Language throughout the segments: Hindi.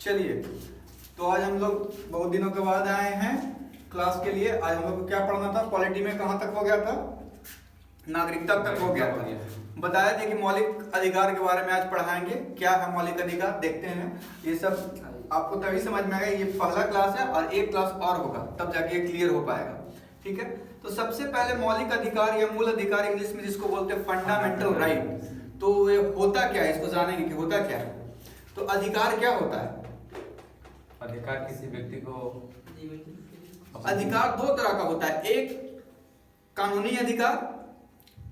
चलिए, तो आज हम लोग बहुत दिनों के बाद आए हैं क्लास के लिए। आज हम लोग को क्या पढ़ना था? पॉलिटी में कहाँ तक हो गया था? नागरिकता तक हो गया था। बताया था कि मौलिक अधिकार के बारे में आज पढ़ाएंगे। क्या है मौलिक अधिकार, देखते हैं। ये सब आपको तभी समझ में आएगा। ये पहला क्लास है और एक क्लास और होगा, तब जाके ये क्लियर हो पाएगा। ठीक है, तो सबसे पहले मौलिक अधिकार या मूल अधिकार इंग्लिश में जिसको बोलते हैं फंडामेंटल राइट, तो ये होता क्या है, इसको जानेंगे कि होता क्या है। तो अधिकार क्या होता है? अधिकार किसी व्यक्ति को, अधिकार दो तरह का होता है। एक कानूनी अधिकार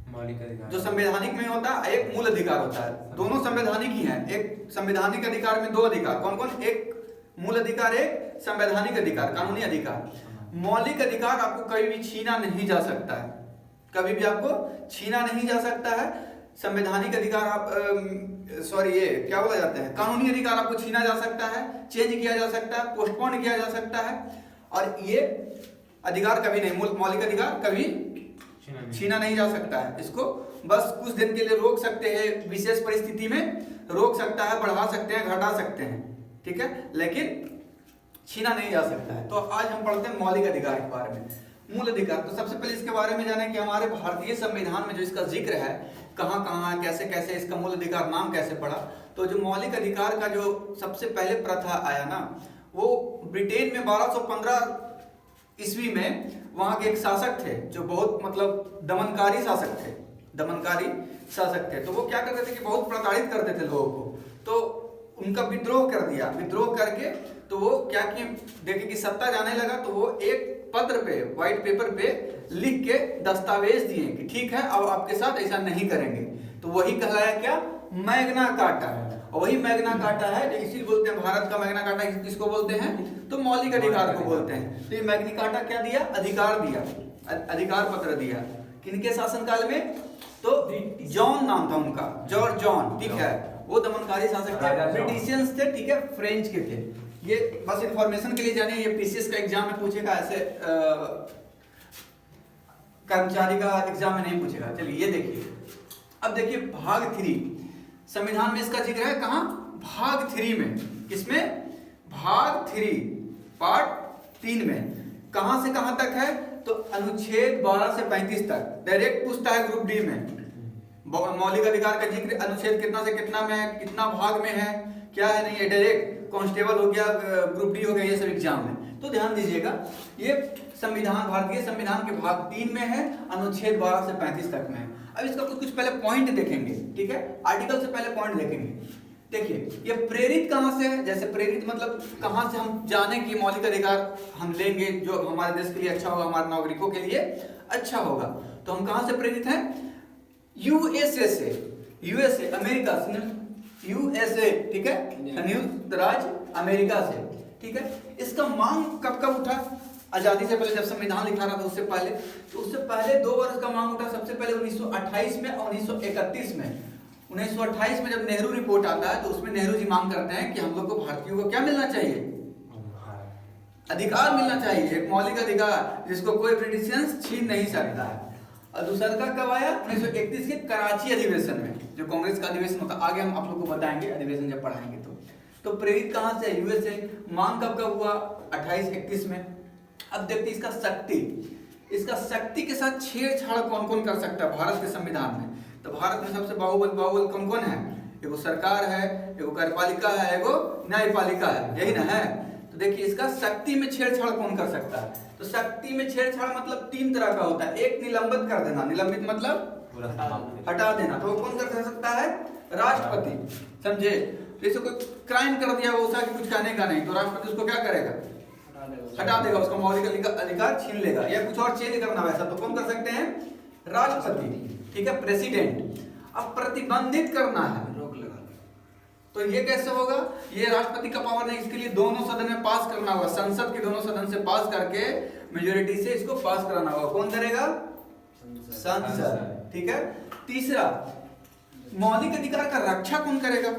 मौलिक अधिकार जो संवैधानिक में होता है, एक मूल अधिकार होता है। दोनों संवैधानिक ही हैं। एक संवैधानिक अधिकार में दो अधिकार कौन कौन? एक मूल अधिकार, एक संवैधानिक अधिकार, कानूनी अधिकार। मौलिक अधिकार आपको कभी भी छीना नहीं जा सकता है, कभी भी आपको छीना नहीं जा सकता है। संवैधानिक अधिकार आप ये क्या बोला जाता है, कानूनी अधिकार आपको छीना जा सकता है, चेंज किया जा सकता है, पोस्टपोन किया जा सकता है। और ये अधिकार कभी नहीं, मौलिक अधिकार कभी छीना नहीं जा सकता है। इसको बस कुछ दिन के लिए रोक सकते हैं, विशेष परिस्थिति में रोक सकता है, बढ़ा सकते हैं, घटा सकते हैं। ठीक है, लेकिन छीना नहीं जा सकता है। तो आज हम पढ़ते हैं मौलिक अधिकार के बारे में। मूल अधिकार, तो सबसे पहले इसके बारे में जाने कि हमारे भारतीय संविधान में जो इसका जिक्र है कहाँ कहाँ है, कैसे कैसे इसका मूल अधिकार नाम कैसे पड़ा। तो जो मौलिक अधिकार का जो सबसे पहले प्रथा आया ना, वो ब्रिटेन में 1215 ईस्वी में वहां के एक शासक थे जो बहुत मतलब दमनकारी शासक थे। तो वो क्या करते थे कि बहुत प्रताड़ित करते थे लोगों को। तो उनका विद्रोह कर दिया। विद्रोह करके तो वो क्या किए, देखे कि सत्ता जाने लगा, तो वो एक पत्र पे, व्हाइट पेपर पे लिख के दस्तावेज दिए कि ठीक है, अब आपके साथ ऐसा नहीं करेंगे। तो वही कहलाया क्या? Magna carta. और वही मैग्ना कार्टा है, इसी बोलते हैं भारत का मैग्ना कार्टा। किसको बोलते हैं? तो मौलिक अधिकार को बोलते हैं। तो ये मैग्ना कार्टा क्या दिया? अधिकार दिया, अधिकार पत्र दिया। किनके शासनकाल में? तो जॉन नाम था उनका, जॉर्ज जॉन। ठीक है, वो दमनकारी शासक थे, ब्रिटिशियंस थे। ठीक है, फ्रेंच के थे। ये बस इंफॉर्मेशन के लिए जानिए, ये पीसीएस का एग्जाम में पूछेगा, ऐसे कर्मचारी का एग्जाम में नहीं पूछेगा। चलिए ये देखिए, अब देखिए भाग 3 संविधान में इसका जिक्र है। कहाँ? भाग 3 में। किसमें? भाग 3 पार्ट 3 में। कहां से कहां तक है? तो अनुच्छेद 12 से 35 तक। डायरेक्ट पूछता है ग्रुप डी में, मौलिक अधिकार का जिक्र अनुच्छेद कितना से कितना में है, कितना भाग में है, क्या है, नहीं है। डायरेक्ट कांस्टेबल हो गया, ग्रुप डी हो गया, ये सब एग्जाम में। तो ध्यान दीजिएगा, ये संविधान, भारतीय संविधान के भाग 3 में है, अनुच्छेद 12 से 35 तक में है। अब इसका कुछ पहले पॉइंट देखेंगे। ठीक है, आर्टिकल से पहले पॉइंट देखेंगे। देखिए ये प्रेरित कहां से है? जैसे प्रेरित मतलब कहां से हम जाने की मौलिक अधिकार हम लेंगे जो हमारे देश के लिए अच्छा होगा, हमारे नागरिकों के लिए अच्छा होगा। तो हम कहां से प्रेरित हैं? यूएसए से, यूएसए अमेरिका, यूएसए। ठीक है, संयुक्त राज्य अमेरिका से। ठीक है, इसका मांग कब कब उठा? आजादी से पहले, जब संविधान लिखा रहा था उससे पहले। तो उससे पहले 2 वर्ष का मांग उठा। सबसे पहले 1928 में और 1931 में। 1928 में जब नेहरू रिपोर्ट आता है तो उसमें नेहरू जी मांग करते हैं कि हम लोग को भारतीयों को क्या मिलना चाहिए? अधिकार मिलना चाहिए, एक मौलिक अधिकार जिसको कोई ब्रिटिशियंस छीन नहीं सकता है। और दूसरा का कब आया? 1931 के कराची अधिवेशन में, जो कांग्रेस का अधिवेशन होता। आगे हम आप लोग को बताएंगे अधिवेशन जब पढ़ाएंगे। तो प्रेरित कहां से? यूएसए। मांग कब कब हुआ? 28-31 में। अब देखते इसका शक्ति, इसका शक्ति के साथ छेड़छाड़ कौन कौन कर सकता है भारत के संविधान में। तो भारत में सबसे बाहुबल कौन कौन है? एगो सरकार है, एगो कार्यपालिका है, एगो न्यायपालिका है, यही ना है। तो देखिए इसका शक्ति में छेड़छाड़ कौन कर सकता है? तो शक्ति में छेड़छाड़ मतलब 3 तरह का होता है। एक निलंबित कर देना, निलंबित मतलब हटा देना। तो कौन कर सकता है? राष्ट्रपति। समझे? जैसे कोई क्राइम कर दिया वो उसका कुछ कहने का नहीं, तो राष्ट्रपति उसको क्या करेगा? हटा देगा, उसका मौलिक अधिकार छीन लेगा। या कुछ और चेंज करना वैसा तो कौन कर सकते हैं? राष्ट्रपति। ठीक है, प्रेसिडेंट। अब प्रतिबंधित करना है, रोक लगा, तो ये कैसे होगा? ये राष्ट्रपति का पावर नहीं, इसके लिए दोनों सदन में पास करना होगा। संसद के दोनों सदन से पास करके मेजोरिटी से इसको पास कराना होगा। कौन करेगा? संसद। ठीक है। तीसरा, मौलिक अधिकार का रक्षा कौन करेगा?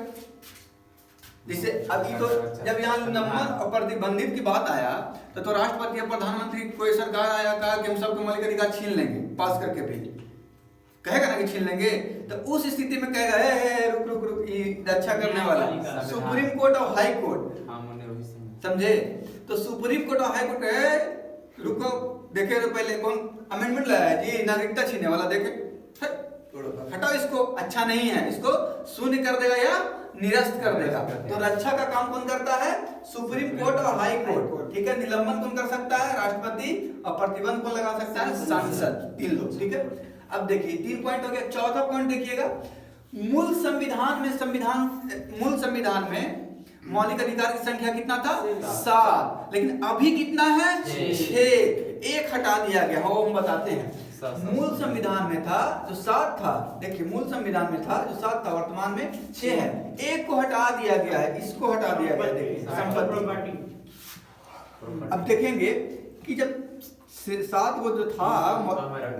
जैसे अभी तो जब यहाँ नंबर और प्रतिबंधित की बात आया तो राष्ट्रपति या प्रधानमंत्री कोई सरकार आया कहा कि हम सबके मौलिक अधिकार छीन लेंगे पास करके भी, कहेगा ना कि छीन लेंगे, तो उस स्थिति में कहेगा रुक रुक रुक, ये रक्षा करने वाला सुप्रीम कोर्ट और हाई कोर्ट, समझे? तो सुप्रीम कोर्ट और हाई कोर्ट कहे रुको, देखे तो पहले कौन अमेंडमेंट लाया है जी, नागरिकता छीनने वाला, देखे हटाओ इसको, अच्छा नहीं है, इसको शून्य कर देगा या निरस्त कर देगा। तो रक्षा का काम कौन करता है? सुप्रीम कोर्ट और हाई कोर्ट, ठीक है। निलंबन कौन कर सकता है? राष्ट्रपति। और प्रतिबंध कौन लगा सकता है? सांसद। 3 लोग, ठीक है। अब देखिए 3 पॉइंट हो गया। चौथा पॉइंट देखिएगा, मूल संविधान में मौलिक अधिकार की संख्या कितना था? 7, लेकिन अभी कितना है? 6। 1 हटा दिया गया, वो हम बताते हैं। मूल संविधान में था जो 7 था, देखिए मूल संविधान में था जो 7 था, वर्तमान में 6 है। 1 को हटा दिया गया है, इसको हटा दिया गया, देखिए संपत्ति। अब देखेंगे कि जब 7 को जो था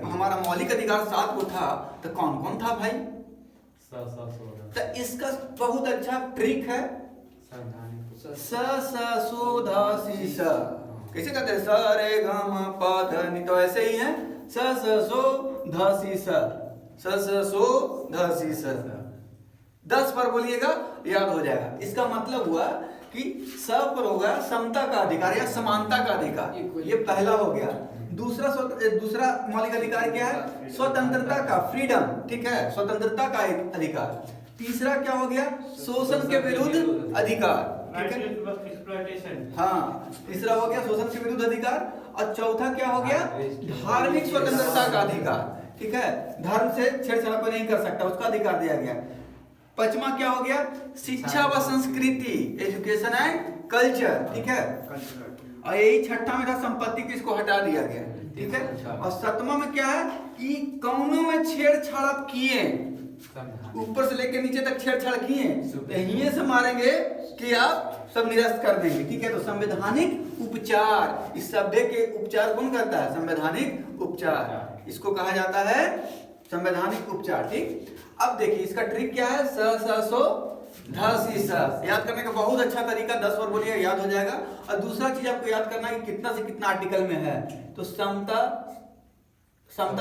हमारा मौलिक अधिकार 7 को था, तो कौन कौन था भाई? तो इसका बहुत अच्छा ट्रिक है, स सो ध सी स। कैसे कहते हैं? स रे ग म प ध नि, तो ऐसे ही है, स सो ध सी स, स सो ध सी स। 10 पर बोलिएगा, याद हो जाएगा। इसका मतलब हुआ कि स पर होगा समता का अधिकार या समानता का अधिकार, ये पहला हो गया। दूसरा मौलिक अधिकार क्या है? स्वतंत्रता का, फ्रीडम, ठीक है, स्वतंत्रता का एक अधिकार। तीसरा क्या हो गया? शोषण के विरुद्ध अधिकार, ठीक है। हाँ, तीसरा हो गया शोषण के विरुद्ध अधिकार। और चौथा क्या हो गया? धार्मिक स्वतंत्रता का अधिकार, ठीक है, धर्म से छेड़छाड़ कोई नहीं कर सकता, उसका अधिकार दिया गया। पांचवा क्या हो गया? शिक्षा व संस्कृति, एजुकेशन एंड कल्चर, ठीक है। और यही छठा में था संपत्ति, किसको हटा दिया गया, ठीक है। और 7वां में क्या है कि कौनों में छेड़छाड़ आप किए, ऊपर से लेकर नीचे तक छेड़छाड़ किए तो यहीं से मारेंगे कि आप सब निरस्त कर देंगे, ठीक है। तो संवैधानिक उपचार, इस शब्द के उपचार कौन करता है? संवैधानिक उपचार, इसको कहा जाता है संवैधानिक उपचार, ठीक। अब देखिए इसका ट्रिक क्या है? स सो ध सी स। याद करने का बहुत अच्छा तरीका, 10 बार बोलिए, याद हो जाएगा। और दूसरा चीज आपको याद करना है कि कितना से कितना आर्टिकल में है। तो समता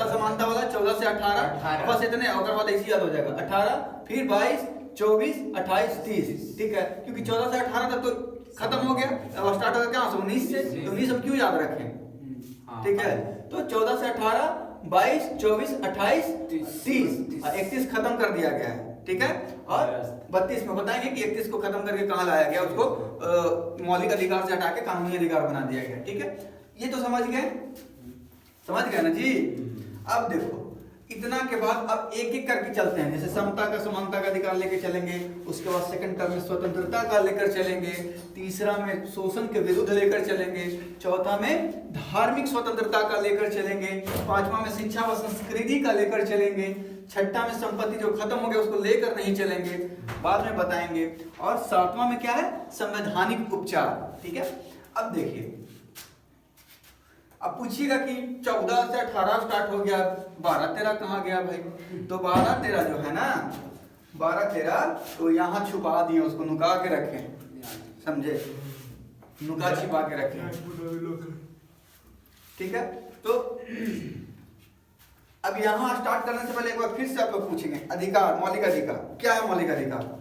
समानता वाला 14 से 18, बस इतने, और बाद ऐसी याद हो जाएगा। 18, फिर 22, 24, 28, 30, ठीक है। क्योंकि 14 से 18 तक तो खत्म हो गया, अब स्टार्ट होगा क्या? 19 से। 19 हम क्यों याद रखें, ठीक है। तो 14 से 18, 22, 24, 28, 30 और 31 खत्म कर दिया गया है, ठीक है। और 32 में बताएंगे कि 31 को खत्म करके कहाँ लाया गया, उसको मौलिक अधिकार से हटा के कानूनी अधिकार बना दिया गया, ठीक है। ये तो समझ गए ना जी। अब देखो इतना के बाद अब एक एक करके चलते हैं। जैसे समता का समानता का अधिकार लेके चलेंगे, उसके बाद सेकंड टर्म में स्वतंत्रता का लेकर चलेंगे, तीसरा में शोषण के विरुद्ध लेकर चलेंगे, चौथा में धार्मिक स्वतंत्रता का लेकर चलेंगे, पांचवा में शिक्षा व संस्कृति का लेकर चलेंगे, छठा में संपत्ति जो खत्म हो गया उसको लेकर नहीं चलेंगे, बाद में बताएंगे, और सातवां में क्या है? संवैधानिक उपचार, ठीक है। अब देखिए, अब पूछिएगा कि 14 से 18 स्टार्ट हो गया, 12-13 कहाँ गया भाई? तो 12-13 जो है ना, 12-13 तो यहाँ छुपा दिए, उसको नुका के रखे, समझे, नुका छिपा के रखे, ठीक है। तो अब यहाँ स्टार्ट करने से पहले एक बार फिर से आप लोग पूछेंगे, अधिकार, मौलिक अधिकार क्या है? मौलिक अधिकार,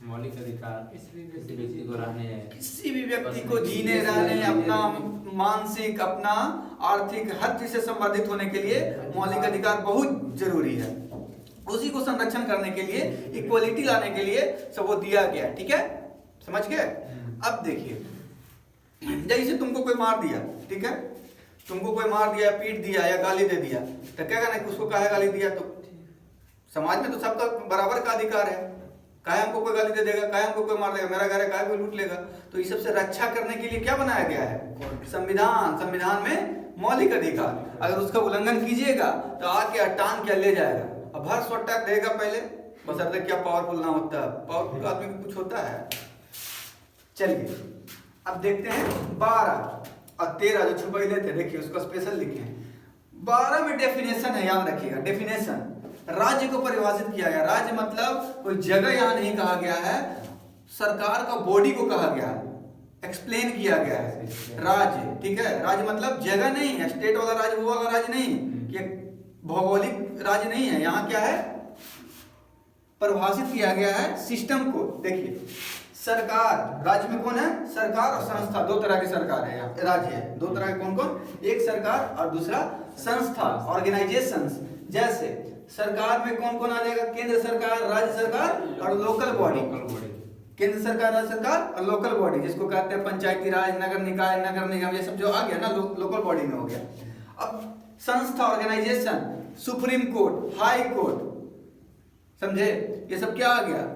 मौलिक अधिकार किसी व्यक्ति को रहने, किसी भी व्यक्ति को जीने, रहने, अपना मानसिक, अपना आर्थिक, हर चीज से संवर्धित होने के लिए मौलिक अधिकार बहुत जरूरी है। उसी को संरक्षण करने के लिए, इक्वलिटी लाने के लिए सब वो दिया गया, ठीक है, समझ गए। अब देखिए, जैसे तुमको कोई मार दिया, ठीक है, तुमको कोई मार दिया, पीट दिया या गाली दे दिया, तो क्या कहना है? उसको काहे गाली दिया? तो समाज में तो सबका बराबर का अधिकार है, काहे हमको कोई गाली दे देगा, काहे हमको कोई मार देगा, मेरा घर है काहे कोई लूट लेगा। तो इस सबसे रक्षा करने के लिए क्या बनाया गया है? संविधान। संविधान में मौलिक अधिकार, अगर उसका उल्लंघन कीजिएगा तो आके टांग के ले जाएगा, अब हर सोटा देगा पहले, बशर्ते क्या पावरफुल ना होता है, पावरफुल आदमी को कुछ होता है। चलिए अब देखते हैं 12 और 13 जो छुपैले थे, देखिए उसको स्पेशल लिखे हैं। 12 में डेफिनेशन है, याद रखिएगा, डेफिनेशन। राज्य को परिभाषित किया गया, राज्य मतलब कोई जगह यहाँ नहीं कहा गया है, सरकार का बॉडी को कहा गया है, एक्सप्लेन किया गया है राज्य, ठीक है। राज्य मतलब जगह नहीं है, स्टेट वाला राज्य वो वाला राज्य नहीं कि भौगोलिक राज्य नहीं है, यहाँ क्या है, परिभाषित किया गया है सिस्टम को। देखिए सरकार, राज्य में कौन है, सरकार और संस्था, दो तरह की सरकार है यहाँ, राज्य है दो तरह के, कौन कौन, एक सरकार और दूसरा संस्था, ऑर्गेनाइजेशंस। जैसे सरकार में कौन कौन आ जाएगा, केंद्र सरकार, राज्य सरकार और लोकल बॉडी। केंद्र सरकार, राज्य सरकार और लोकल बॉडी, जिसको कहते हैं पंचायती राज, नगर निकाय, नगर निगम, ये सब जो आ गया ना लोकल बॉडी में हो गया। अब संस्था, organisation, supreme court, high court, समझे, ये सब क्या आ गया,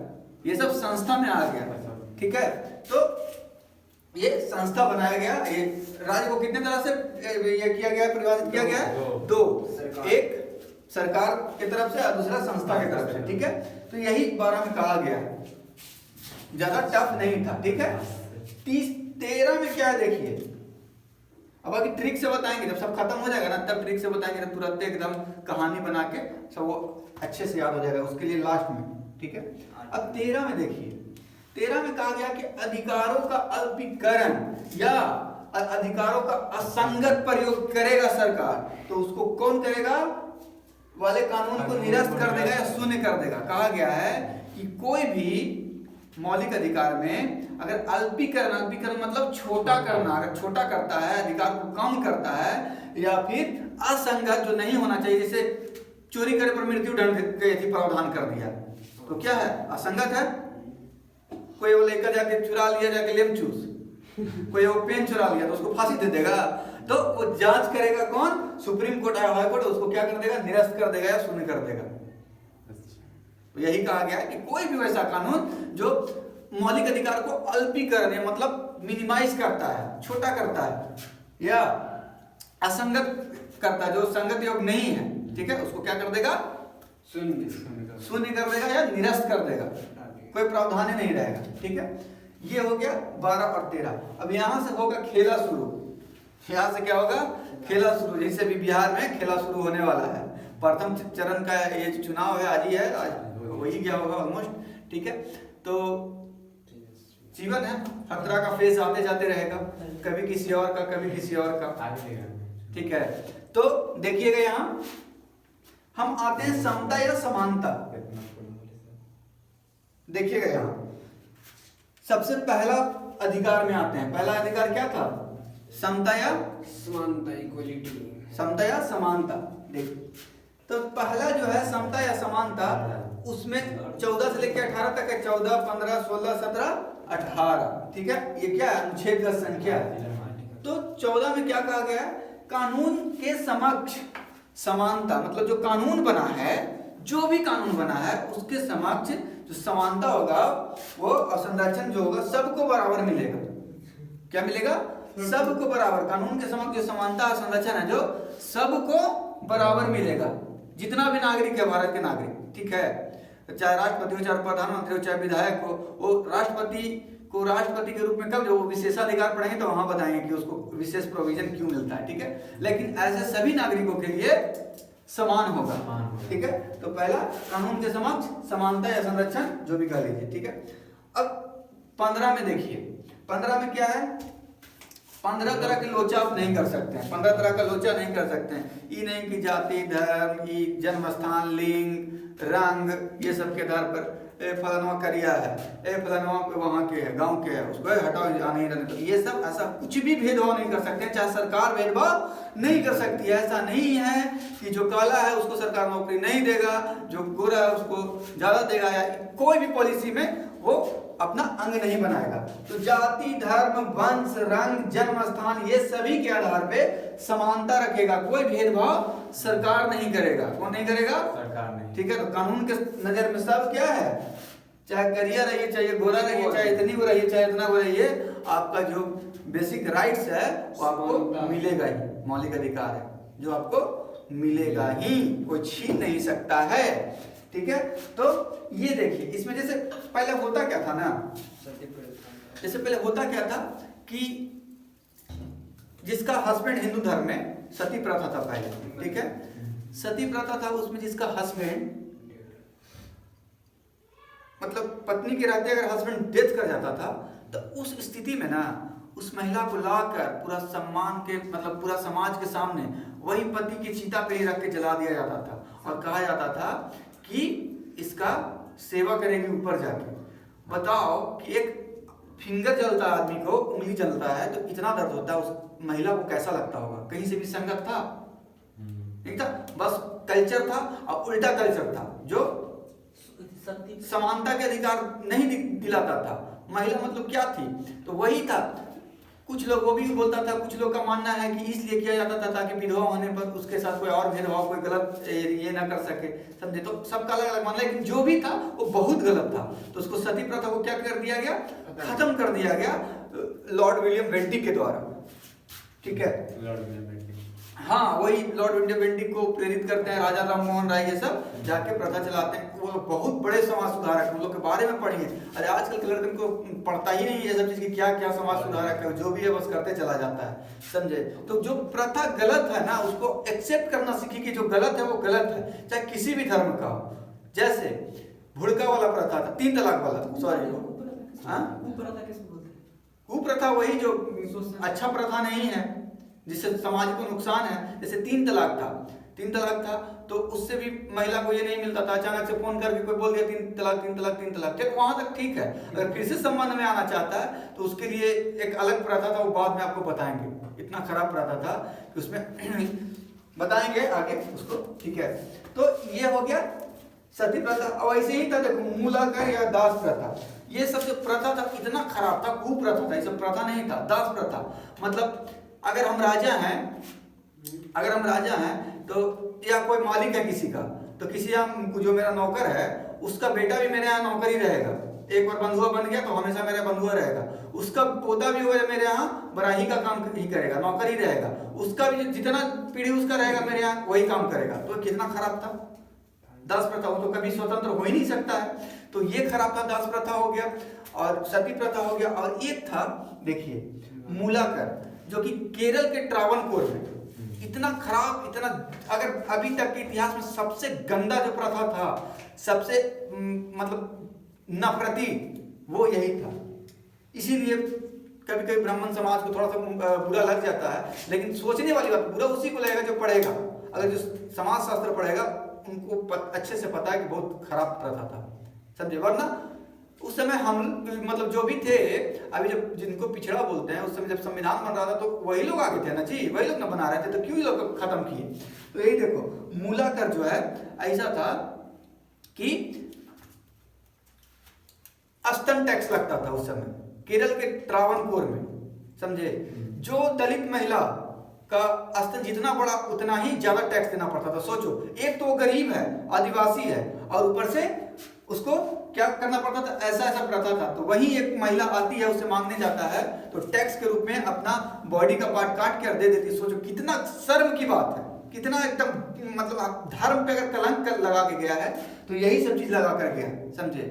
ये सब संस्था में आ गया। ठीक है, तो ये संस्था बनाया गया। ये राज्य को कितने तरह से ये किया गया, परिभाषित किया गया है, दो, एक सरकार की तरफ से और दूसरा संस्था की तरफ से। ठीक है, तो यही 12 में कहा गया, ज्यादा टफ नहीं था। ठीक है, 13 में क्या है देखिए, अब आगे ट्रिक से बताएंगे, जब सब खत्म हो जाएगा ना तब ट्रिक से बताएंगे, तो तुरंत एकदम कहानी बना के सब वो अच्छे से याद हो जाएगा, उसके लिए लास्ट में। ठीक है, अब 13 में देखिए, 13 में कहा गया कि अधिकारों का अल्पीकरण या अधिकारों का असंगत प्रयोग करेगा सरकार, तो उसको कौन करेगा, वाले कानून को निरस्त कर देगा या शून्य कर देगा। कहा गया है कि कोई भी मौलिक अधिकार में अगर अल्पीकरण मतलब छोटा करना, अगर छोटा करता है, अधिकार को कम करता है, या फिर असंगत जो नहीं होना चाहिए, जैसे चोरी करे पर मृत्यु दंड के प्रावधान कर दिया, तो क्या है, असंगत है। कोई वो लेकर जाके चुरा लिया, जाके लेम चूस, कोई वो पेन चुरा लिया तो उसको फांसी दे देगा, तो वो जांच करेगा कौन, सुप्रीम कोर्ट या हाई कोर्ट, उसको क्या कर देगा, निरस्त कर देगा या शून्य कर देगा। तो यही कहा गया है कि कोई भी वैसा कानून जो मौलिक अधिकार को अल्पीकरण मतलब मिनिमाइज करता है, छोटा करता है, या असंगत करता है, जो संगत योग नहीं है, ठीक है, उसको क्या कर देगा, शून्य कर देगा या निरस्त कर देगा, कोई प्रावधान नहीं रहेगा। ठीक है, ये हो गया 12 और 13। अब यहाँ से होगा खेला शुरू, यहाँ से क्या होगा, खेला शुरू। जैसे भी बिहार में खेला शुरू होने वाला है, प्रथम चरण का ये चुनाव है, आज ही है, आज वही गया होगा ऑलमोस्ट। ठीक है, तो जीवन है, हर तरह का फेज आते जाते रहेगा, कभी किसी और का, कभी किसी और का। ठीक है, तो देखिएगा यहाँ हम आते हैं समता या समानता। देखिएगा यहाँ सबसे पहला अधिकार में आते हैं, पहला अधिकार क्या था, समता या समानता, इक्वलिटी, समता या समानता। देख, तो पहला जो है समता या समानता, उसमें 14 से लेकर 18 तक है, 14, 15, 16, 17, 18। ठीक है, ये क्या है, अनुच्छेद का संख्या है। तो 14 में क्या कहा गया है, कानून के समक्ष समानता, मतलब जो कानून बना है, जो भी कानून बना है उसके समक्ष जो समानता होगा, वो संरक्षण जो होगा सबको बराबर मिलेगा। क्या मिलेगा, सबको बराबर। कानून के समक्ष जो समानता और संरक्षण है, जो सबको बराबर मिलेगा, जितना भी नागरिक है, भारत के नागरिक। ठीक है, चाहे राष्ट्रपति हो, चाहे प्रधानमंत्री हो, चाहे विधायक हो, वो राष्ट्रपति को राष्ट्रपति के रूप में कब, जो विशेषाधिकार पढ़ेंगे तो वहां बताएंगे कि उसको विशेष प्रोविजन क्यों मिलता है। ठीक है, लेकिन ऐसे सभी नागरिकों के लिए समान होगा। ठीक है, तो पहला कानून के समक्ष समानता या संरक्षण, जो भी कह लीजिए। ठीक है, अब 15 में देखिए, 15 में क्या है, 15 तरह के लोचा आप नहीं कर सकते हैं, 15 तरह का लोचा नहीं कर सकते हैं। ये नहीं कि जाति, धर्म, जन्म स्थान, लिंग, रंग, ये सब के आधार पर फलाना करिया है, फलाना वहाँ के है, गांव के है, उसको हटाओ, नहीं रहने। तो ये सब ऐसा कुछ भी भेदभाव नहीं कर सकते, चाहे सरकार भेदभाव नहीं कर सकती है। ऐसा नहीं है कि जो काला है उसको सरकार नौकरी नहीं देगा, जो गोरा है उसको ज्यादा देगा, या कोई भी पॉलिसी में वो अपना अंग नहीं बनाएगा। तो जाति, धर्म, वंश, रंग, जन्म स्थान, ये सभी के आधार पे समानता रखेगा, कोई भेदभाव सरकार नहीं करेगा। कौन नहीं करेगा, सरकार नहीं। ठीक है, तो कानून के नजर में सब क्या है, चाहे करिया रहिए, चाहे गोरा रहिए, चाहे इतनी वो रहिए, चाहे इतना वो रहिए, आपका जो बेसिक राइट्स है वो आपको मिलेगा ही, मौलिक अधिकार है जो आपको मिलेगा ही, कोई छीन नहीं सकता है। ठीक है, तो ये देखिए, इसमें जैसे पहले होता क्या था ना, जैसे पहले होता क्या था कि जिसका हस्बैंड हिंदू धर्म में सती प्रथा था पहले। ठीक है, सती प्रथा था, उसमें जिसका हस्बैंड मतलब पत्नी के रहते अगर हस्बैंड डेथ कर जाता था, तो उस स्थिति में ना उस महिला को लाकर पूरा सम्मान के मतलब पूरा समाज के सामने वही पति की चिता पे ही रख के जला दिया जाता था और कहा जाता था कि इसका सेवा करेंगे ऊपर जाके। बताओ कि एक फिंगर जलता है आदमी को, उंगली जलता है तो इतना दर्द होता है, उस महिला को कैसा लगता होगा? कहीं से भी संगत था नहीं था, बस कल्चर था और उल्टा कल्चर था जो समानता के अधिकार नहीं दिलाता था। महिला मतलब क्या थी? तो वही था। कुछ लोग वो भी बोलता था, कुछ लोग का मानना है कि इसलिए किया जाता था ताकि विधवा होने पर उसके साथ कोई और भेदभाव, कोई गलत ये ना कर सके, समझे? तो सबका अलग अलग मानना, लेकिन जो भी था वो बहुत गलत था। तो उसको सती प्रथा को क्या कर दिया गया? खत्म कर दिया गया लॉर्ड विलियम बेंटिक के द्वारा। ठीक है, लॉर्ड विलियम बेंटिक, हाँ वही लॉर्ड विलियम बेंटिक को प्रेरित करते हैं, राजा राम मोहन राय ये सब जाके प्रथा चलाते हैं। वो बहुत बड़े समाज सुधारक, उन लोग के बारे में पढ़िए। अरे आजकल के लड़कन को पढ़ता ही नहीं है सब चीज की, क्या क्या समाज सुधारक है, जो भी है बस करते चला जाता है, समझे? तो जो प्रथा गलत है ना उसको एक्सेप्ट करना सीखिए कि जो गलत है वो गलत है, चाहे किसी भी धर्म का हो। जैसे भुड़का वाला प्रथा था, 3 तलाक वाला, सॉरी कुप्रथा, वही जो अच्छा प्रथा नहीं है जिससे समाज को नुकसान है। जैसे 3 तलाक था, 3 तलाक था तो उससे भी महिला को ये नहीं मिलता था, अचानक से फोन करके कोई बोल दिया 3 तलाक 3 तलाक 3 तलाक, ठीक वहां तक ठीक है। अगर फिर से संबंध में आना चाहता है तो उसके लिए एक अलग प्रथा था, वो बाद में आपको बताएंगे। इतना खराब प्रथा था कि उसमें बताएंगे आगे उसको, ठीक है? तो ये हो गया सती प्रथा। और ऐसे ही था देखो मूलाकर या दास प्रथा, ये सब जो प्रथा था इतना खराब था, कुप्रथा था, ये सब प्रथा नहीं था। दास प्रथा मतलब अगर हम राजा हैं तो या कोई मालिक है किसी का, तो किसी यहाँ जो मेरा नौकर है उसका बेटा भी मेरे यहाँ नौकर ही रहेगा। एक बार बंधुआ बन गया तो हमेशा मेरा बंधुआ रहेगा। उसका पोता भी होगा मेरे यहाँ बराही का काम ही करेगा, नौकर ही रहेगा। उसका भी जितना पीढ़ी उसका रहेगा मेरे यहाँ वही काम करेगा। तो कितना खराब था दास प्रथा, वो तो कभी स्वतंत्र हो ही नहीं सकता है। तो ये खराब था, दास प्रथा हो गया और सती प्रथा हो गया। और एक था देखिए मूलाकर, जो कि केरल के ट्रावणकोर में इतना खराब, इतना अगर अभी तक के इतिहास में सबसे गंदा जो प्रथा था, सबसे मतलब नफरती, वो यही था। इसीलिए कभी कभी ब्राह्मण समाज को थोड़ा सा बुरा लग जाता है, लेकिन सोचने वाली बात बुरा उसी को लगेगा जो पढ़ेगा। अगर जो समाज शास्त्र पढ़ेगा उनको अच्छे से पता है कि बहुत खराब प्रथा था, समझे? वरना उस समय हम मतलब जो भी थे, अभी जब जिनको पिछड़ा बोलते हैं, उस समय जब संविधान बन रहा था तो वही लोग आगे थे ना जी, वही लोग ना बना रहे थे, तो क्यों ये लोग खत्म किए? तो यही देखो मूलाकर जो है ऐसा था कि स्तन टैक्स लगता था उस समय केरल के ट्रावणकोर में, समझे? जो दलित महिला का स्तन जितना बड़ा उतना ही ज्यादा टैक्स देना पड़ता था। सोचो, एक तो वो गरीब है, आदिवासी है, और ऊपर से उसको क्या करना पड़ता था? ऐसा प्रथा था। तो वही एक महिला आती है, उससे मांगने जाता है तो टैक्स के रूप में अपना बॉडी का पार्ट काट कर दे देती। सोचो कितना शर्म की बात है, कितना एकदम मतलब धर्म पे अगर कलंक लगा के गया है तो यही सब चीज लगा कर गया, समझे?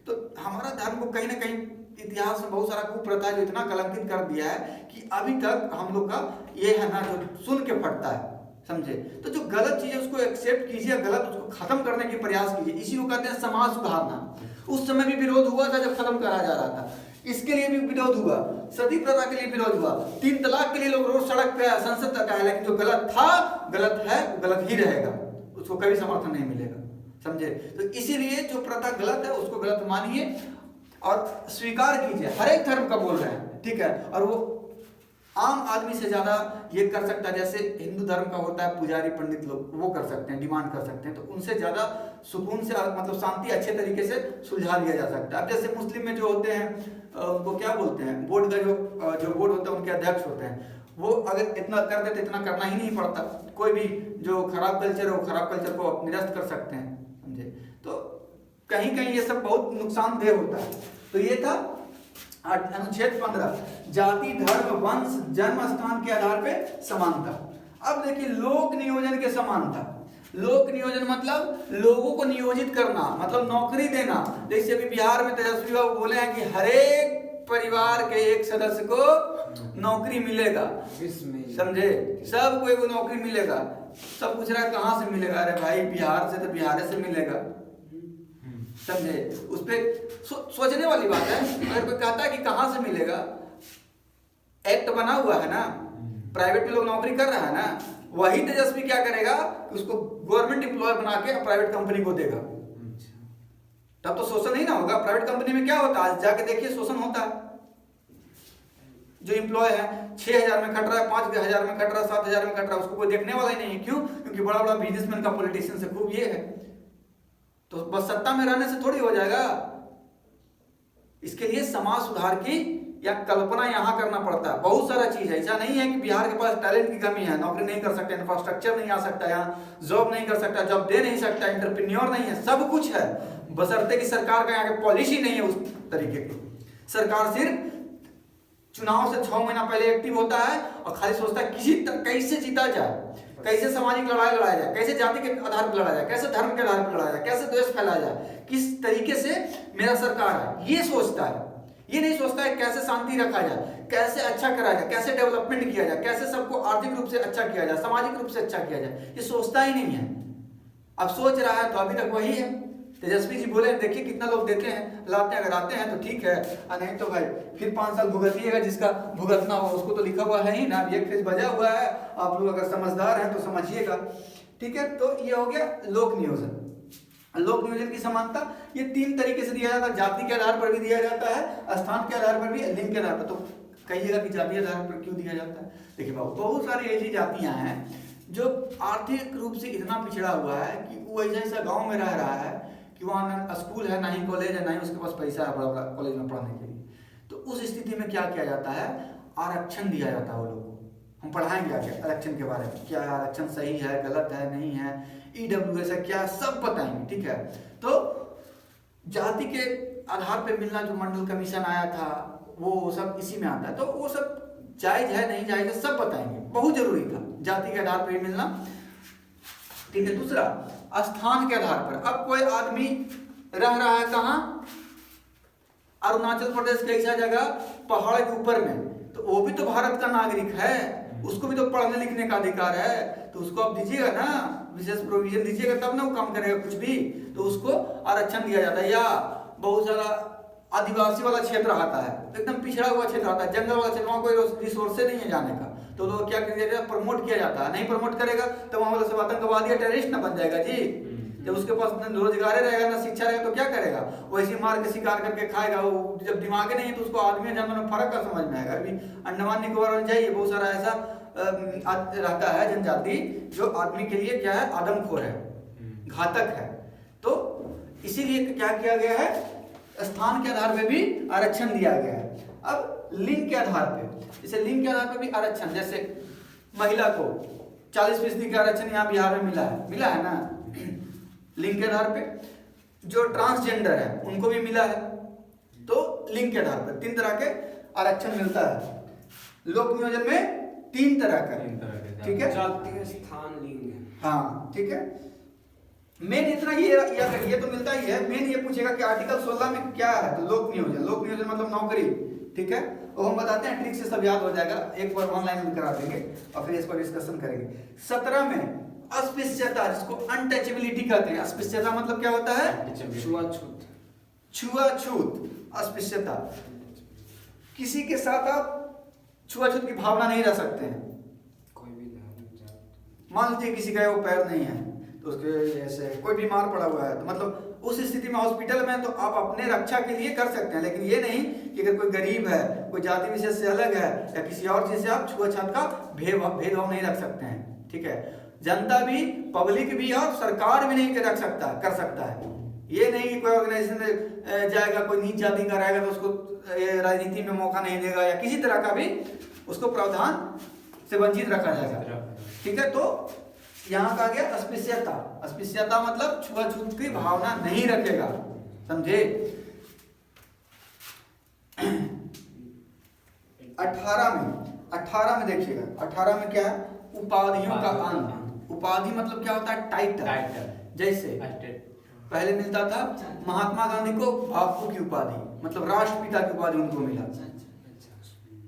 तो हमारा धर्म को कहीं ना कहीं इतिहास में बहुत सारा कुप्रथा जो इतना कलंकित कर दिया है कि अभी तक हम लोग का ये है ना जो सुन के फटता है, समझे? तो जो गलत चीज है उसको एक्सेप्ट कीजिए, गलत उसको खत्म करने की प्रयास कीजिए। इसी को कहते हैं समाज सुधारना। उस समय भी विरोध हुआ था जब खत्म करा जा रहा था, इसके लिए भी विरोध हुआ, सती प्रथा के लिए विरोध हुआ, 3 तलाक के लिए लोग रोज सड़क पे संसद तक आए। लेकिन जो गलत था, गलत है, वो गलत ही रहेगा, उसको कभी समर्थन नहीं मिलेगा, समझे? तो इसीलिए जो प्रथा गलत है उसको गलत मानिए और स्वीकार कीजिए। हर एक धर्म का बोल रहे हैं, ठीक है? और वो आम आदमी से ज्यादा ये कर सकता है। जैसे हिंदू धर्म का होता है पुजारी पंडित लोग, वो कर सकते हैं, डिमांड कर सकते हैं, तो उनसे ज्यादा सुकून से मतलब शांति अच्छे तरीके से सुलझा लिया जा सकता है। अब जैसे मुस्लिम में जो होते हैं उनको क्या बोलते हैं, बोर्ड का जो बोर्ड होता है उनके अध्यक्ष होते हैं, वो अगर इतना कर देते इतना करना ही नहीं पड़ता। कोई भी जो खराब कल्चर है वो खराब कल्चर को निरस्त कर सकते हैं, समझे? तो कहीं कहीं ये सब बहुत नुकसानदेह होता है। तो ये था अनुच्छेद 15, जाति धर्म वंश जन्म स्थान के आधार पे समानता। अब देखिए लोक नियोजन के समानता। लोक नियोजन मतलब लोगों को नियोजित करना, मतलब नौकरी देना। जैसे अभी बिहार में तेजस्वी बाबू बोले हैं कि हर एक परिवार के एक सदस्य को नौकरी मिलेगा, समझे? सबको एक नौकरी मिलेगा। सब पूछ रहा है कहाँ से मिलेगा? अरे भाई बिहार से, तो बिहार से मिलेगा, समझे? उस पर सोचने वाली बात है। अगर कोई कहता है कि कहाँ से मिलेगा, एक्ट बना हुआ है ना, प्राइवेट में लोग नौकरी कर रहा है ना, वही तेजस्वी क्या करेगा कि उसको गवर्नमेंट एम्प्लॉय बना के प्राइवेट कंपनी को देगा। तब तो शोषण नहीं ना होगा। प्राइवेट कंपनी में क्या होता है, जाके देखिए शोषण होता है। जो एम्प्लॉय है 6,000 में खट रहा है, 5,000 में खट रहा है, 7,000 में खट रहा है, उसको कोई देखने वाला ही नहीं है। क्यों? क्योंकि बड़ा बड़ा बिजनेसमैन का पॉलिटिशियन से खूब ये है। तो बस सत्ता में रहने से थोड़ी हो जाएगा। इसके लिए समाज सुधार की या कल्पना यहाँ करना पड़ता है। बहुत सारा चीज है, ऐसा नहीं है कि बिहार के पास टैलेंट की कमी है, नौकरी नहीं कर सकते, इंफ्रास्ट्रक्चर नहीं आ सकता, यहाँ जॉब नहीं कर सकता, जॉब दे नहीं सकता, एंटरप्रेन्योर नहीं है, सब कुछ है, बशर्ते कि सरकार का यहाँ की पॉलिसी नहीं है उस तरीके की। सरकार सिर्फ चुनाव से 6 महीना पहले एक्टिव होता है और खाली सोचता है कैसे जीता जाए, कैसे सामाजिक लड़ाई लड़ाया जाए, कैसे जाति के आधार पर लड़ा जाए, कैसे धर्म के आधार पर लड़ा जाए, कैसे द्वेष फैलाया जाए, किस तरीके से मेरा सरकार है, ये सोचता है। ये नहीं सोचता है कैसे शांति रखा जाए, कैसे अच्छा करा जाए, कैसे डेवलपमेंट किया जाए, कैसे सबको आर्थिक रूप से अच्छा किया जाए, सामाजिक रूप से अच्छा किया जाए, ये सोचता ही नहीं है। अब सोच रहा है तो अभी तक वही है। तेजस्वी जी बोले देखिए कितना लोग देते हैं, लाते हैं, अगर आते हैं तो ठीक है, और नहीं तो भाई फिर 5 साल भुगतिएगा, जिसका भुगतना हो उसको तो लिखा हुआ है ही ना, एक फेज बजा हुआ है। आप लोग अगर समझदार हैं तो समझिएगा, ठीक है। तो ये हो गया लोक नियोजन। लोक नियोजन की समानता ये 3 तरीके से दिया जाता है, जाति के आधार पर भी दिया जाता है, स्थान के आधार पर भी, लिंग के आधार पर। तो कहिएगा कि जाति आधार पर क्यों दिया जाता है? देखिए बाबू, बहुत सारी ऐसी जातियां हैं जो आर्थिक रूप से इतना पिछड़ा हुआ है कि वो ऐसा गाँव में रह रहा है कि वहाँ ना स्कूल है, ना ही कॉलेज है, ना ही उसके पास पैसा है बड़ा बड़ा कॉलेज में पढ़ने के लिए। तो उस स्थिति में क्या किया जाता है, आरक्षण दिया जाता है वो लोगों को। हम पढ़ाएंगे आगे आरक्षण के बारे में, क्या आरक्षण सही है, गलत है, नहीं है, ईडब्ल्यूएस है क्या, सब बताएंगे, ठीक है। तो जाति के आधार पर मिलना, जो मंडल कमीशन आया था, वो सब इसी में आता है। तो वो सब जायज है, नहीं जायज है, सब बताएंगे। बहुत जरूरी था जाति के आधार पर मिलना, ठीक है। दूसरा, स्थान के आधार पर। अब कोई आदमी रह रहा है कहाँ, अरुणाचल प्रदेश के ऐसा जगह पहाड़ के ऊपर में, तो वो भी तो भारत का नागरिक है, उसको भी तो पढ़ने लिखने का अधिकार है। तो उसको आप दीजिएगा ना, विशेष प्रोविजन दीजिएगा, तब ना वो काम करेगा कुछ भी। तो उसको आरक्षण दिया जाता है। या बहुत सारा आदिवासी वाला क्षेत्र आता है, एकदम पिछड़ा हुआ क्षेत्र आता है, जंगल वाला क्षेत्र, वहाँ कोई रिसोर्सेज नहीं है जाने का, तो लोग क्या किया जाता है, प्रमोट किया जाता है। नहीं प्रमोट करेगा तो वहाँ वाला सब आतंकवादी या टेररिस्ट ना बन जाएगा जी। जब उसके पास न रोजगार रहेगा ना शिक्षा रहेगा तो क्या करेगा, वैसे मार के शिकार करके खाएगा। वो जब दिमाग नहीं है तो उसको आदमी जानवर में फर्क का समझ में आएगा। अभी अंडमान निकोबार में जाइए, बहुत सारा ऐसा रहता है जनजाति जो आदमी के लिए क्या है, आदमखोर है, घातक है। तो इसीलिए क्या किया गया है, स्थान के आधार पे भी आरक्षण दिया गया है। अब लिंग के आधार पे, जैसे लिंग के आधार पे भी आरक्षण, जैसे महिला को 40% का आरक्षण यहाँ बिहार में मिला है ना, लिंग के आधार पे। जो ट्रांसजेंडर है उनको भी मिला है। तो लिंग के आधार पर 3 तरह के आरक्षण मिलता है। लोक नियोजन में 3 तरह का, ठीक है, जाति, स्थान, लिंग। हाँ ठीक है। मेन इतना ये तो मिलता ही है। मेन ये पूछेगा कि आर्टिकल 16 में क्या है, तो लोक नियोजन। लोक नियोजन मतलब नौकरी, ठीक है। वो हम बताते हैं, ट्रिक से सब याद हो जाएगा, एक बार ऑनलाइन में करा देंगे और फिर इस पर डिस्कशन करेंगे। 17 में अस्पृश्यता, जिसको अनटचेबिलिटी कहते हैं। अस्पृश्यता मतलब क्या होता है, छुआछूत। छुआछूत, अस्पृश्यता, किसी के साथ आप छुआछूत की भावना नहीं रह सकते हैं। कोई भी मान लीजिए किसी का वो पैर नहीं है, तो उसके ऐसे कोई बीमार पड़ा हुआ है, तो मतलब उस स्थिति में हॉस्पिटल में तो आप अपने रक्षा के लिए कर सकते हैं, लेकिन ये नहीं कि अगर कोई गरीब है, कोई जाति विशेष से अलग है या किसी और चीज से आप छुआछूत का भेदभाव नहीं रख सकते हैं, ठीक है। जनता भी, पब्लिक भी और सरकार भी नहीं कर सकता है। ये नहीं कि कोई ऑर्गेनाइजेशन में जाएगा, कोई नीच जाति का रहेगा तो उसको राजनीति में मौका नहीं देगा, या किसी तरह का भी उसको प्रावधान से वंचित रखा जाएगा, ठीक है। तो यहाँ का गया अस्पृश्यता। अस्पृश्यता मतलब छुआछूत की भावना नहीं रखेगा, समझे। 18 में देखिएगा, 18 में क्या है, उपाधियों का अंत। उपाधि मतलब क्या होता है, टाइटल। जैसे पहले मिलता था महात्मा गांधी को बापू की उपाधि, मतलब राष्ट्रपिता की उपाधि उनको मिला,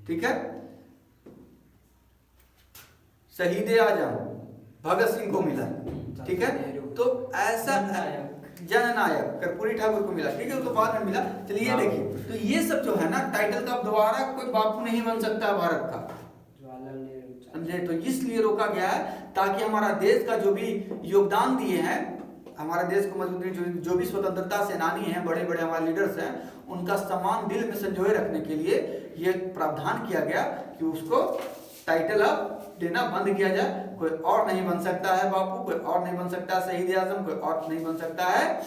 ठीक है। शहीद आजम भगत सिंह को मिला, ठीक है। तो ऐसा जननायक कर्पूरी ठाकुर को मिला, ठीक है, उसको बाद में मिला। चलिए ये देखिए, तो ये सब जो है ना टाइटल का अब दोबारा कोई बापू नहीं बन सकता भारत का, समझे। तो इसलिए रोका गया है ताकि हमारा देश का जो भी योगदान दिए हैं, हमारे देश को मजबूती जो भी स्वतंत्रता सेनानी हैं, बड़े बड़े हमारे लीडर्स हैं, उनका सम्मान दिल में संजोए रखने के लिए ये प्रावधान किया गया कि उसको टाइटल अब देना बंद किया जाए। कोई और नहीं बन सकता है बापू, कोई और नहीं बन सकता है शहीद आजम, कोई और नहीं बन सकता है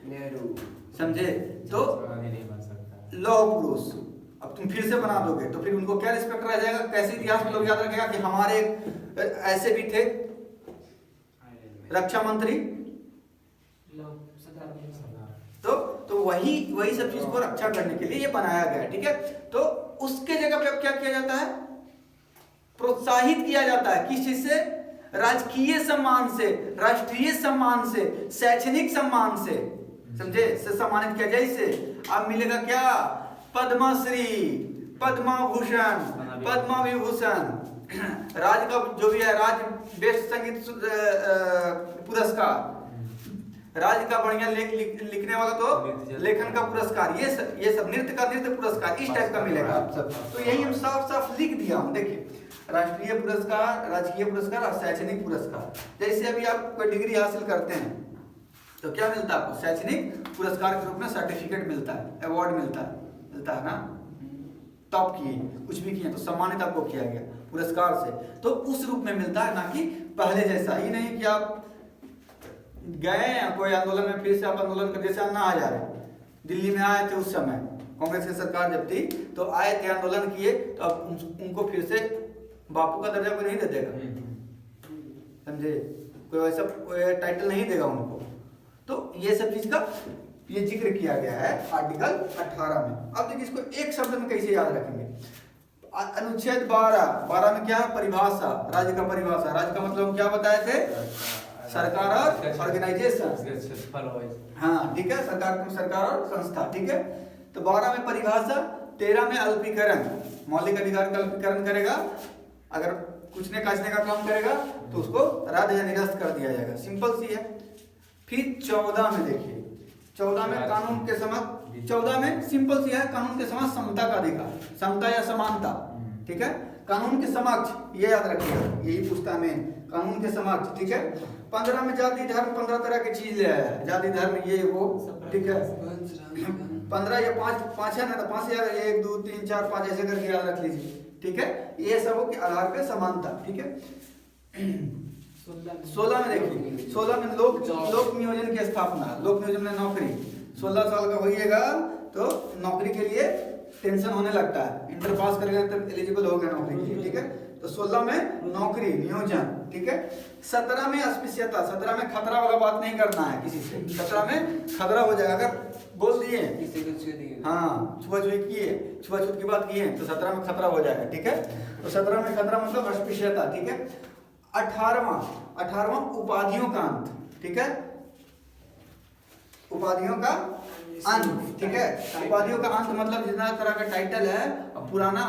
नेहरू, समझे। तो नहीं बन सकता लौह पुरुष अब तुम फिर से बना दोगे तो फिर उनको क्या रिस्पेक्ट रह जाएगा, कैसे इतिहास में लोग याद रखेगा कि हमारे ऐसे भी थे रक्षा मंत्री, तो वही सब चीज को रक्षा करने के लिए ये बनाया गया है, ठीक है। तो उसके जगह पे अब क्या किया जाता है, प्रोत्साहित किया जाता है किस चीज से, राजकीय सम्मान से, राष्ट्रीय सम्मान से, शैक्षणिक सम्मान से, समझे, से सम्मानित किया। जैसे अब मिलेगा क्या, पद्मश्री, पद्म भूषण, पद्म विभूषण, राज्य का जो भी है, राज्य बेस्ट संगीत पुरस्कार, राज्य का बढ़िया लिखने वाला तो लेखन का पुरस्कार, ये सब नृत्य का नृत्य पुरस्कार, इस टाइप का मिलेगा आप सब। तो यही हम साफ साफ लिख दिया हूँ, देखिए, राष्ट्रीय पुरस्कार, राजकीय पुरस्कार और शैक्षणिक पुरस्कार। जैसे अभी आप कोई डिग्री हासिल करते हैं तो क्या मिलता है आपको, शैक्षणिक पुरस्कार के रूप में सर्टिफिकेट मिलता है, अवार्ड मिलता है ना, टॉप किए, कुछ भी किए तो सम्मानित आपको किया गया पुरस्कार से, तो उस रूप में मिलता है, ना कि पहले जैसा। ही नहीं कि आप गए कोई आंदोलन में, फिर से आप आंदोलन कर, जैसे अन्ना हजारे दिल्ली में आए थे उस समय, कांग्रेस की सरकार जब थी तो आए थे, आंदोलन किए, तो अब उनको फिर से बापू का दर्जा कोई नहीं दे देगा, समझे, कोई वैसा टाइटल नहीं देगा उनको। तो ये सब चीज का ये जिक्र किया गया है आर्टिकल 18 में। अब देखिए इसको एक शब्द में कैसे याद रखेंगे, अनुच्छेद 12 में क्या है, परिभाषा, राज्य का परिभाषा। राज्य का मतलब हम क्या बताए थे, सरकार और ऑर्गेनाइजेशन, हाँ ठीक है, सरकार और संस्था, ठीक है। तो 12 में परिभाषा, 13 में अल्पीकरण, मौलिक अधिकार का अल्पीकरण करेगा, अगर कुछ ने काटने का काम करेगा तो उसको रद्द या निरस्त कर दिया जाएगा, सिंपल सी है। फिर 14 में देखिए, 14 में कानून के समक्ष, 14 में सिंपल सी है, कानून के समक्ष समता का अधिकार, समता या समानता, ठीक है, कानून के समक्ष, ये याद रखिएगा, यही पूछता में, कानून के समक्ष, ठीक है। 15 में जाति धर्म, 15 तरह की चीज ले आया, जाति धर्म ये वो, ठीक है। 15 या 5 है ना, तो 5 या 1 2 3 4 5 ऐसे करके याद रख लीजिए, ठीक है। ये सब के आधार पे समानता, ठीक है। 16 में देखिए, 16 में लोक नियोजन की स्थापना, लोक नियोजन में नौकरी, 16 साल का होइएगा तो नौकरी के लिए टेंशन होने लगता है, इंटर पास करेगा तो एलिजिबल हो गया नौकरी के लिए, ठीक है। तो 16 में नौकरी नियोजन, ठीक है। 17 में अस्पृश्यता, 17 में खतरा वाला बात नहीं करना है किसी से, 17 में खतरा हो जाएगा, अगर बोल दिए किसी को छू दिए, हाँ छुआछूत किए, छुआछूत की बात किए तो 17 में खतरा हो जाएगा, ठीक है। तो 17 में खतरा मतलब अस्पृश्यता, ठीक है। 18वां उपाधियों का अंत, ठीक है, उपाधियों का अंत, ठीक है। उपाधियों का अंत मतलब जितना तरह का टाइटल है अब पुराना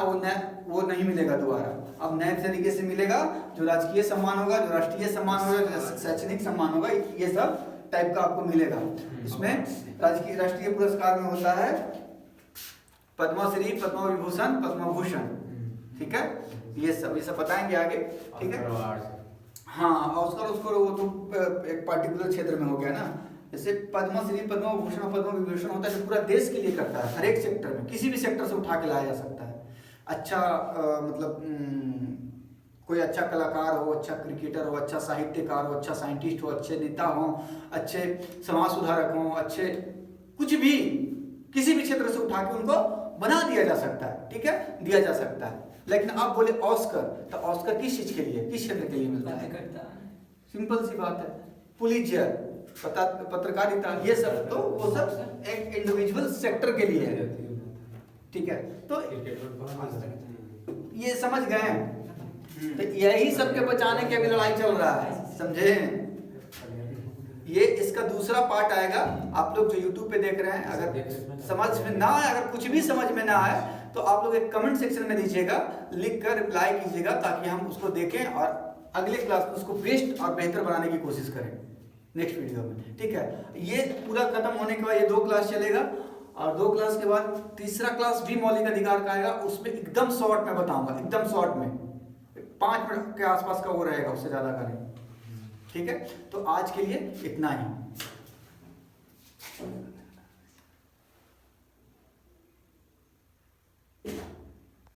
वो नहीं मिलेगा दोबारा, अब नए तरीके से मिलेगा, जो राजकीय सम्मान होगा, जो राष्ट्रीय सम्मान होगा, जो शैक्षणिक सम्मान होगा, ये सब टाइप का आपको मिलेगा। इसमें राष्ट्रीय पुरस्कार में होता है पद्मश्री, पद्म विभूषण, पद्म भूषण, ठीक है, ये सब बताएंगे आगे, ठीक है। हाँ, ऑस्कर उसको वो तो एक पार्टिकुलर क्षेत्र में हो गया ना, जैसे पद्मश्री, पद्म भूषण, पद्म विभूषण होता है जो पूरा देश के लिए करता है, हर एक सेक्टर में, किसी भी सेक्टर से उठा के लाया जा सकता है। अच्छा मतलब कोई अच्छा कलाकार हो, अच्छा क्रिकेटर हो, अच्छा साहित्यकार हो, अच्छा साइंटिस्ट हो, अच्छे नेता हो, अच्छे समाज सुधारक हो, अच्छे कुछ भी, किसी भी क्षेत्र से उठा के उनको बना दिया जा सकता है, ठीक है, दिया जा सकता है। लेकिन आप बोले ऑस्कर, तो ऑस्कर किस चीज के लिए, किस क्षेत्र के लिए मिलता है, सिंपल सी बात है। पुलित्जर पत्रकारिता, ये सब तो वो सब एक इंडिविजुअल सेक्टर के लिए है, ठीक है। तो ये समझ गए, तो यही सबके बचाने की अभी लड़ाई चल रहा है, समझे। ये इसका दूसरा पार्ट आएगा, आप लोग जो YouTube पे देख रहे हैं, अगर समझ में ना आए, अगर कुछ भी समझ में ना आए तो आप लोग एक कमेंट सेक्शन में दीजिएगा, लिख कर रिप्लाई कीजिएगा, ताकि हम उसको देखें और अगले क्लास में उसको बेस्ट और बेहतर बनाने की कोशिश करें। नेक्स्ट वीडियो में, ठीक है। ये पूरा खत्म होने के बाद ये 2 क्लास चलेगा, और 2 क्लास के बाद तीसरा क्लास भी मौलिक अधिकार का आएगा। उसमें एकदम शॉर्ट में बताऊंगा, एकदम शॉर्ट में 5 मिनट के आसपास का वो रहेगा, उससे ज्यादा का नहीं, ठीक है। तो आज के लिए इतना ही।